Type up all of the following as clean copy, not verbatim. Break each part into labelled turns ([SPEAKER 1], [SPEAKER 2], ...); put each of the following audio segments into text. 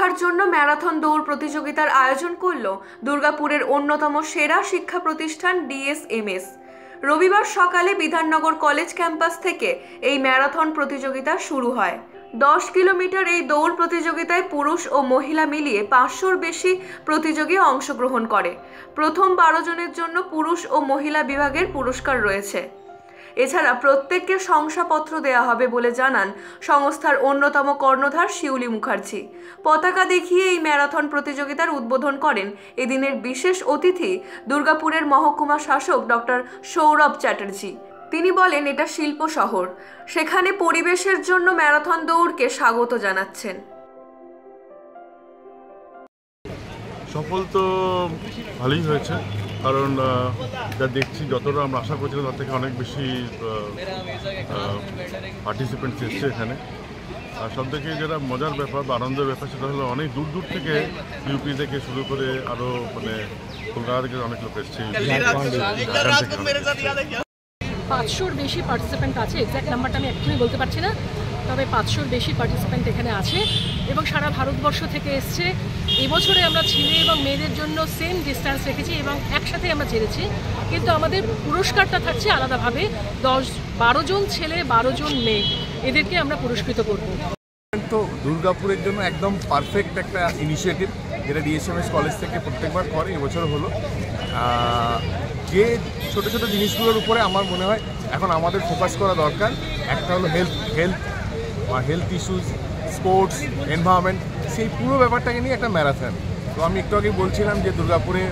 [SPEAKER 1] শিক্ষার জন্য ম্যারাথন দৌড় প্রতিযোগিতার আয়োজন করল দুর্গাপুরের অন্যতম সেরা শিক্ষা প্রতিষ্ঠান ডিএসএমএস। রবিবার সকালে বিধাননগর কলেজ ক্যাম্পাস থেকে এই ম্যারাথন প্রতিযোগিতা শুরু হয়। 10 কিলোমিটার এই দৌড় প্রতিযোগিতায় পুরুষ ও মহিলা মিলিয়ে 500-র বেশি প্রতিযোগী অংশগ্রহণ করে। প্রথম 12 জনের জন্য পুরুষ ও মহিলা বিভাগের পুরস্কার রয়েছে। এছাড়া প্রত্যেককে শংসাপত্র দেওয়া হবে বলে জানান সংস্থার অন্যতম কর্ণধার শিউলি মুখার্জি। পতাকা দেখিয়ে এই ম্যারাথন প্রতিযোগিতার উদ্বোধন করেন এদিনের বিশেষ অতিথি দুর্গাপুরের মহকুমা শাসক ডক্টর সৌরভ চ্যাটার্জি। তিনি বলেন, এটা শিল্প শহর, সেখানে পরিবেশের জন্য ম্যারাথন দৌড়কে স্বাগত জানাচ্ছেন।
[SPEAKER 2] সফল তো ভালোই হয়েছে, কারণ যা দেখছি যতটা আমরা আশা করছিলাম তার থেকে অনেক বেশি পার্টিসিপেন্টস এসছে এখানে। আর সব থেকে যেটা মজার ব্যাপার বা আনন্দের ব্যাপার সেটা হলো অনেক দূর দূর থেকে ইউপি থেকে শুরু করে আরও কলকাতা থেকে অনেক লোক এসছে।
[SPEAKER 3] 500-র বেশি পার্টিসিপেন্ট আছে, এক্স্যাক্ট নাম্বারটা আমি এক্ষুনি বলতে পারছি না, তবে 500-র বেশি পার্টিসিপেন্ট এখানে আছে এবং সারা ভারতবর্ষ থেকে এসছে। এবছরে আমরা ছেলে এবং মেয়েদের জন্য সেম ডিস্ট্যান্স রেখেছি এবং একসাথে আমরা ছেড়েছি, কিন্তু আমাদের পুরস্কারটা থাকছে আলাদাভাবে। 12 জন ছেলে 12 জন মেয়ে, এদেরকে আমরা পুরস্কৃত করব।
[SPEAKER 4] তো দুর্গাপুরের জন্য একদম পারফেক্ট একটা ইনিশিয়েটিভ, যেটা ডিএসএমএস কলেজ থেকে প্রত্যেকবার করে, এবছর হলো। যে ছোটো ছোটো জিনিসগুলোর উপরে আমার মনে হয় এখন আমাদের ফোকাস করা দরকার। একটা হলো হেলথ ইস্যুস, স্পোর্টস, এনভায়রনমেন্ট, সেই পুরো ব্যাপারটাকে নিয়ে একটা ম্যারাথন। তো আমি একটু আগে বলছিলাম যে দুর্গাপুরে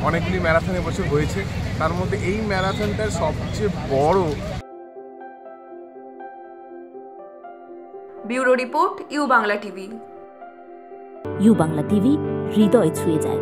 [SPEAKER 4] অনেকগুলি ম্যারাথন এবছর হয়েছে, তার মধ্যে এই ম্যারাথনটার সবচেয়ে বড়।
[SPEAKER 1] Bureau report, U Bangla TV.
[SPEAKER 5] U Bangla TV, হৃদয় ছুঁয়ে যায়।